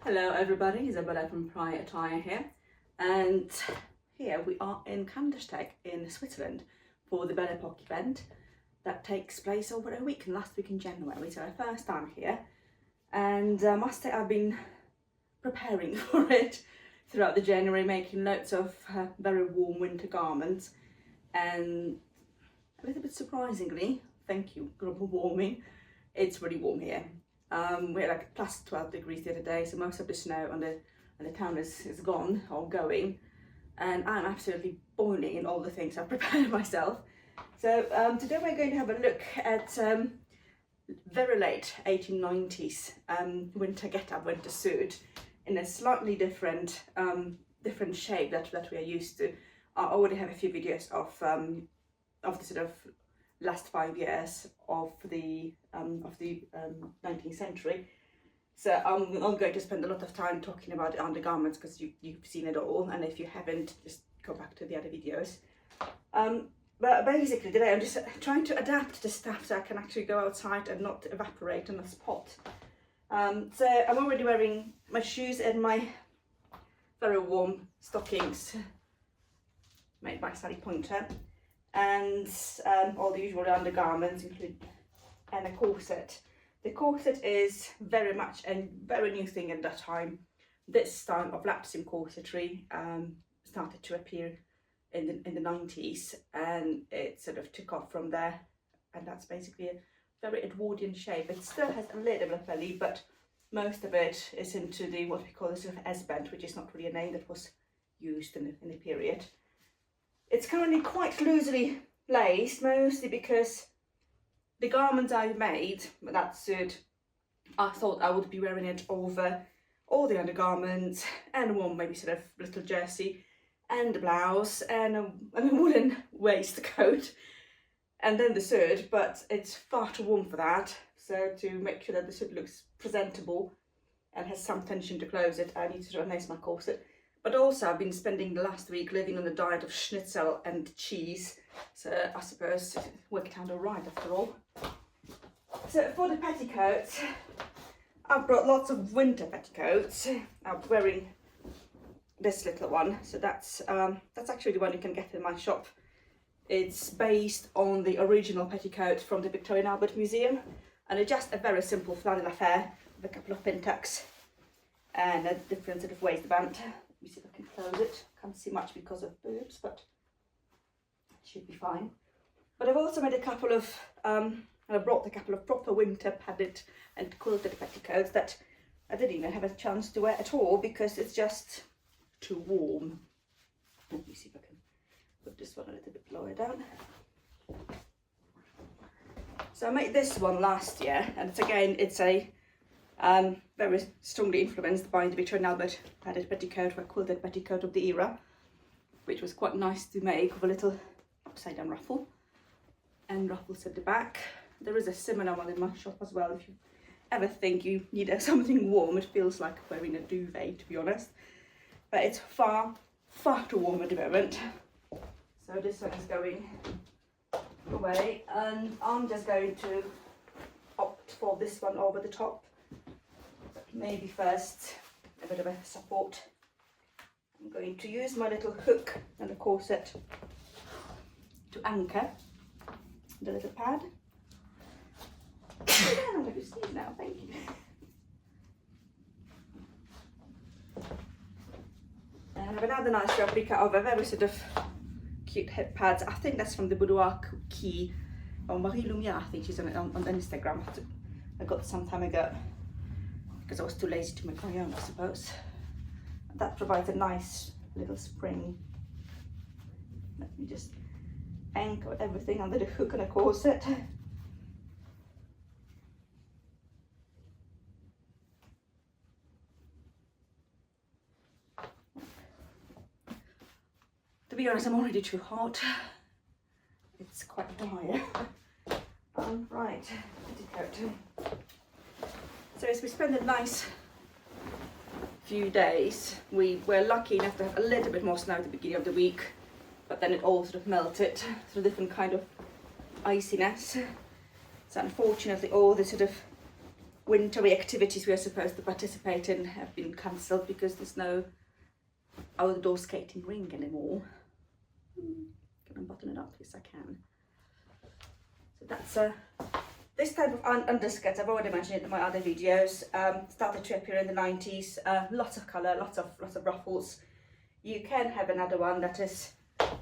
Hello everybody, Isabella from Pride Attire here, and here we are in Kandersteg in Switzerland for the Belle Epoque event that takes place over a week, last week in January. So our first time here, and I must say I've been preparing for it throughout the January, making loads of very warm winter garments, and a little bit surprisingly, thank you global warming, it's really warm here. We had like plus 12 degrees the other day, so most of the snow on the town is gone or going, and I'm absolutely boiling in all the things I've prepared myself. So today we're going to have a look at very late 1890s winter get-up, winter suit in a slightly different shape that we are used to. I already have a few videos of the sort of last 5 years of the 19th century, so I'm going to spend a lot of time talking about the undergarments because you've seen it all, and if you haven't, just go back to the other videos. But basically today I'm just trying to adapt the stuff so I can actually go outside and not evaporate on the spot. So I'm already wearing my shoes and my very warm stockings made by Sally Pointer, and all the usual undergarments, including and a corset. The corset is very much a very new thing at that time. This style of lap seam corsetry started to appear in the 90s, and it sort of took off from there, and that's basically a very Edwardian shape. It still has a little bit of belly, but most of it is into the what we call the sort of S-band, which is not really a name that was used in the period. It's currently quite loosely laced, mostly because the garments I made, that suit, I thought I would be wearing it over all the undergarments and one maybe sort of little jersey and a blouse and a woolen waistcoat and then the suit, but it's far too warm for that. So to make sure that the suit looks presentable and has some tension to close it, I need to harness my corset. But also I've been spending the last week living on a diet of schnitzel and cheese, so I suppose it worked out all right after all. So for the petticoats, I've brought lots of winter petticoats. I'm wearing this little one, so that's actually the one you can get in my shop. It's based on the original petticoat from the Victorian Albert Museum, and it's just a very simple flannel affair with a couple of pin tucks and a different sort of waistband. Let me see if I can close it. Can't see much because of boobs, but it should be fine. But I've also made a couple of, I brought a couple of proper winter padded and quilted petticoats that I didn't even have a chance to wear at all because it's just too warm. Let me see if I can put this one a little bit lower down. So I made this one last year, and it's a very strongly influenced by the Victorian Albert padded petticoat or quilted petticoat of the era, which was quite nice to make with a little upside down ruffle and ruffles at the back. There is a similar one in my shop as well if you ever think you need something warm. It feels like wearing a duvet, to be honest, but it's far too warm at the moment. So this one is going away, and I'm just going to opt for this one over the top. Maybe first a bit of a support. I'm going to use my little hook and the corset to anchor the little pad. I'm going to sneeze now, thank you. And I have another nice replica of a very sort of cute hip pads. I think that's from the Boudoir Key, or Marie Lumiere, I think she's on Instagram. I got some time ago, because I was too lazy to make my own, I suppose. That provides a nice little spring. Let me just anchor everything under the hook and a corset. To be honest, I'm already too hot. It's quite dry. Right, petticoat. So as we spend a nice few days, we were lucky enough to have a little bit more snow at the beginning of the week, but then it all sort of melted through a different kind of iciness. So unfortunately all the sort of wintry activities we are supposed to participate in have been cancelled because there's no outdoor skating rink anymore. Can I button it up? Yes, I can. So that's this type of underskirt. I've already mentioned it in my other videos. Started to appear in the 90s. Lots of colour, lots of ruffles. You can have another one that is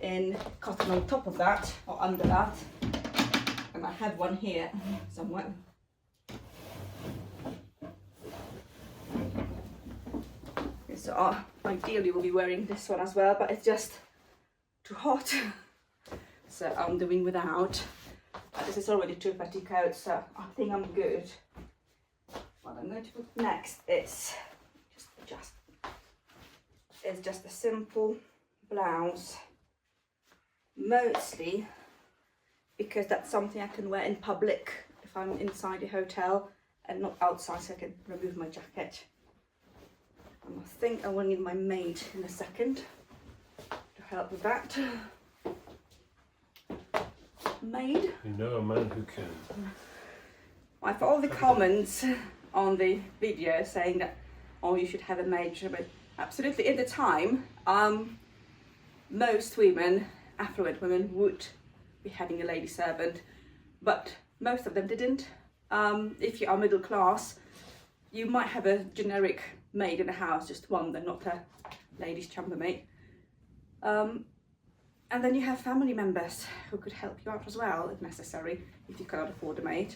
in cotton on top of that or under that, and I have one here somewhere. So ideally we'll be wearing this one as well, but it's just too hot, so I'm doing without. This is already 2 petticoats, so I think I'm good. What I'm going to put next is just a simple blouse, mostly because that's something I can wear in public if I'm inside a hotel and not outside, so I can remove my jacket. And I think I will need my maid in a second to help with that. Maid. You know a man who can. For all the comments on the video saying that, oh, you should have a maid, but absolutely, at the time, most women, affluent women, would be having a lady servant, but most of them didn't. If you are middle class, you might have a generic maid in the house, just one, and not a lady's chambermaid. And then you have family members who could help you out as well if necessary, if you cannot afford a maid.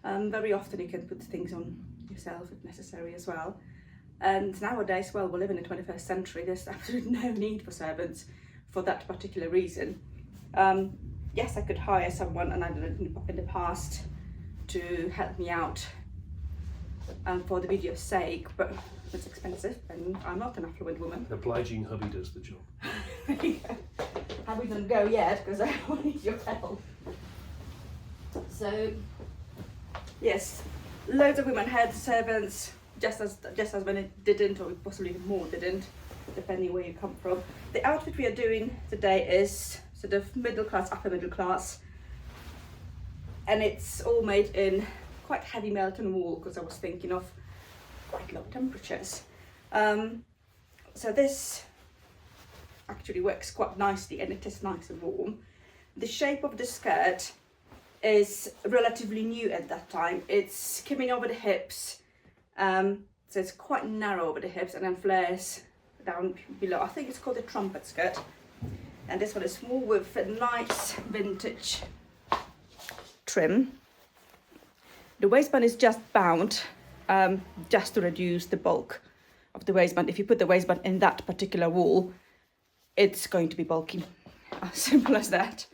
Very often you can put things on yourself if necessary as well. And nowadays, well, we live in the 21st century, there's absolutely no need for servants for that particular reason. Yes, I could hire someone, and I did it in the past, to help me out for the video's sake, but it's expensive and I'm not an affluent woman. An obliging hubby does the job. I wouldn't go yet because I will need your help. So yes, loads of women had servants, just as many didn't, or possibly even more didn't, depending where you come from. The outfit we are doing today is sort of middle class, upper middle class, and it's all made in quite heavy Melton wool because I was thinking of quite low temperatures. So this actually works quite nicely, and it is nice and warm. The shape of the skirt is relatively new at that time. It's skimming over the hips, so it's quite narrow over the hips and then flares down below. I think it's called a trumpet skirt, and this one is more with a nice vintage trim. The waistband is just bound, just to reduce the bulk of the waistband. If you put the waistband in that particular wool, it's going to be bulky. Simple as that.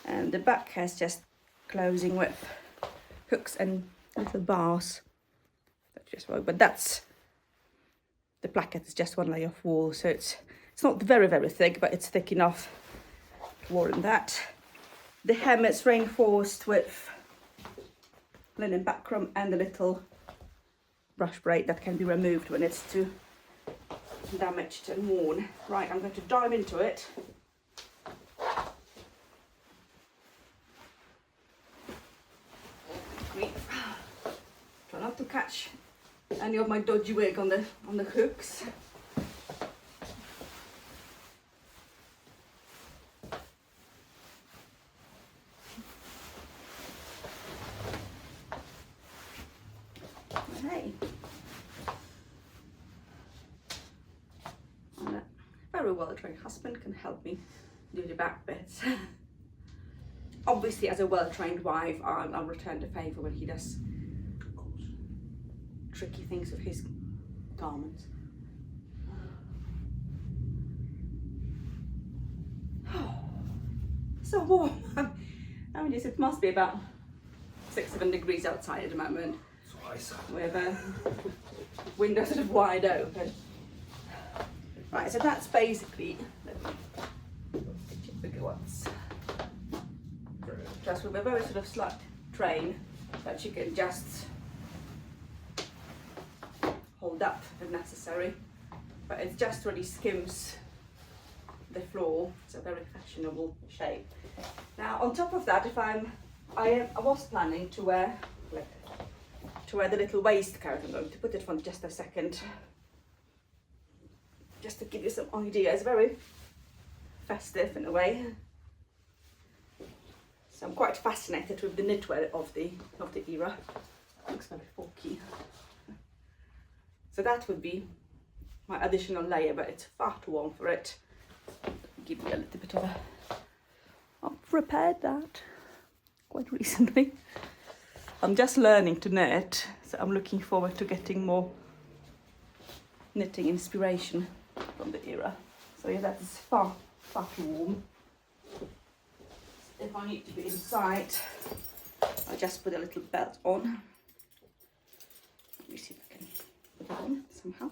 And the back has just closing with hooks and little bars. But that's the placket is just one layer of wool, so it's not very thick, but it's thick enough to warrant that. The hem is reinforced with linen backroom and a little brush braid that can be removed when it's too damaged and worn. Right, I'm going to dive into it. Try not to catch any of my dodgy wig on the hooks. Okay. And a very well-trained husband can help me do the back bits. Obviously, as a well-trained wife, I'll return the favour when he does tricky things with his garments. Oh, so warm. I mean, it must be about 6-7 degrees outside at the moment. With windows sort of wide open. Right, so that's basically the bigger ones. Just with a very sort of slight train that you can just hold up if necessary, but it just really skims the floor. It's a very fashionable shape. Now on top of that, I was planning to wear to wear the little waistcoat. I'm going to put it on just a second, just to give you some ideas. Very festive in a way. So I'm quite fascinated with the knitwear of the era. It looks very folky. So that would be my additional layer, but it's far too warm for it. Give me a little bit of a... I've repaired that quite recently. I'm just learning to knit, so I'm looking forward to getting more knitting inspiration from the era. So yeah, that is far too warm. If I need to be inside, I'll just put a little belt on. Let me see if I can put it on somehow.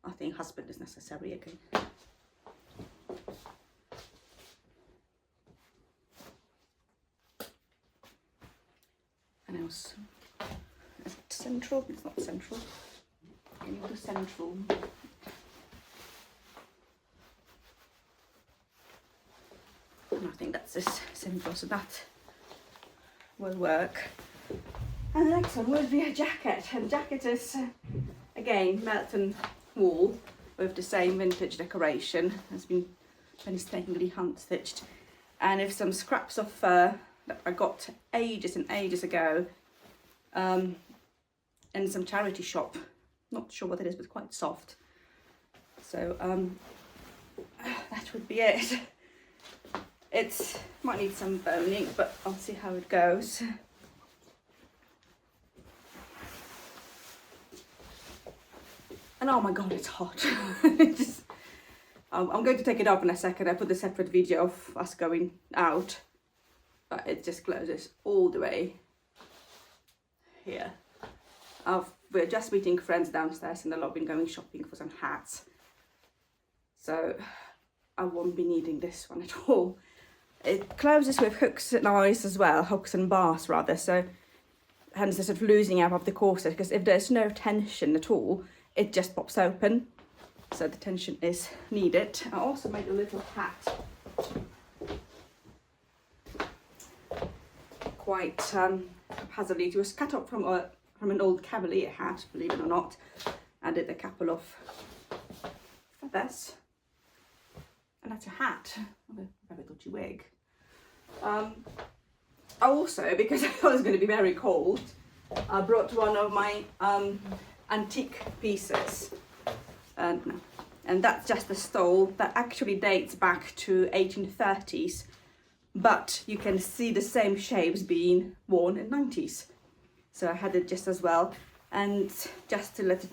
I think husband is necessary again. And also, is it central? It's not central. Can you do central? And I think that's this central, so that will work. And the next one will be a jacket. And the jacket is, again, Melton wool with the same vintage decoration. Has been painstakingly hand stitched. And with some scraps of fur that I got ages and ages ago in some charity shop. Not sure what it is, but quite soft. So that would be it. It might need some boning, but I'll see how it goes. And oh my god, it's hot. I'm going to take it off in a second. I put a separate video of us going out, but it just closes all the way here. We're just meeting friends downstairs in the lobby and going shopping for some hats. So I won't be needing this one at all. It closes with hooks and eyes as well, hooks and bars rather, so hence the sort of losing out of the corset, because if there's no tension at all, it just pops open. So the tension is needed. I also made a little hat. Quite haphazardly. It was cut up from an old Cavalier hat, believe it or not. Added a couple of feathers. And that's a hat. A very dodgy wig. Also, because I thought it was going to be very cold, I brought one of my antique pieces. And that's just a stole that actually dates back to 1830s. But you can see the same shapes being worn in 90s. So I had it just as well. And just to let it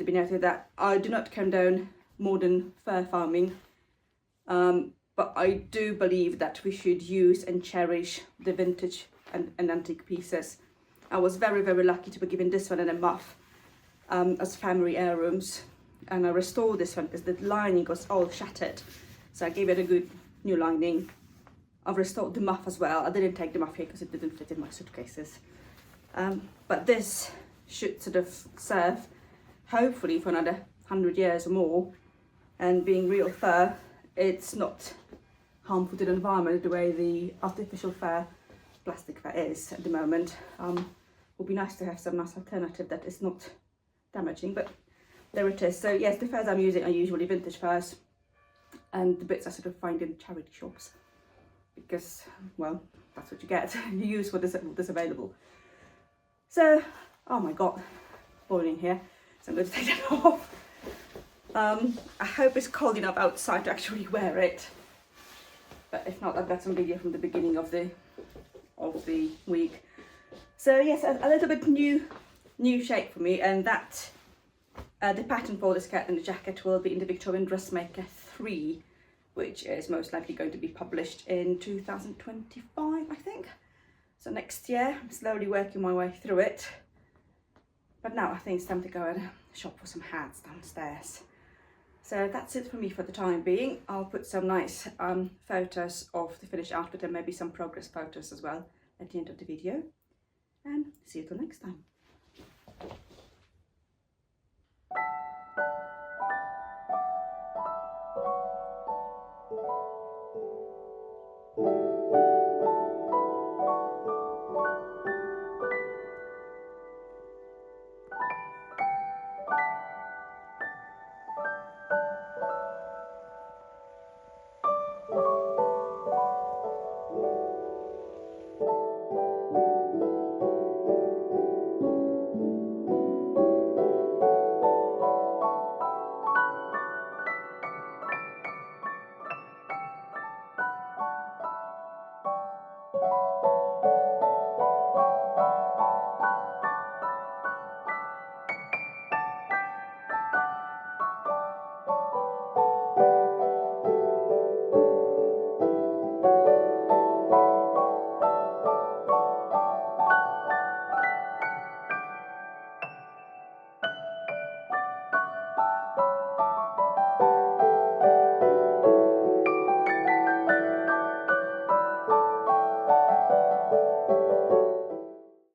be noted that I do not condone modern fur farming, but I do believe that we should use and cherish the vintage and antique pieces. I was very, very lucky to be given this one and a muff as family heirlooms, and I restored this one because the lining was all shattered, so I gave it a good new lining. I've restored the muff as well. I didn't take the muff here because it didn't fit in my suitcases, but this should sort of serve hopefully for another 100 years or more. And being real fur, it's not harmful to the environment the way the artificial fur, plastic fur is at the moment. It would be nice to have some nice alternative that is not damaging, but there it is. So yes, the furs I'm using are usually vintage furs, and the bits I sort of find in charity shops, because, well, that's what you get. You use what is available. So, oh my god, boiling here, so I'm going to take that off. I hope it's cold enough outside to actually wear it, but if not, I've got some video from the beginning of the week. So yes, a little bit new shape for me, and that the pattern for the skirt and the jacket will be in the Victorian Dressmaker 3, which is most likely going to be published in 2025, I think. So next year. I'm slowly working my way through it, but now I think it's time to go and shop for some hats downstairs. So that's it for me for the time being. I'll put some nice photos of the finished outfit and maybe some progress photos as well at the end of the video. And see you till next time. you.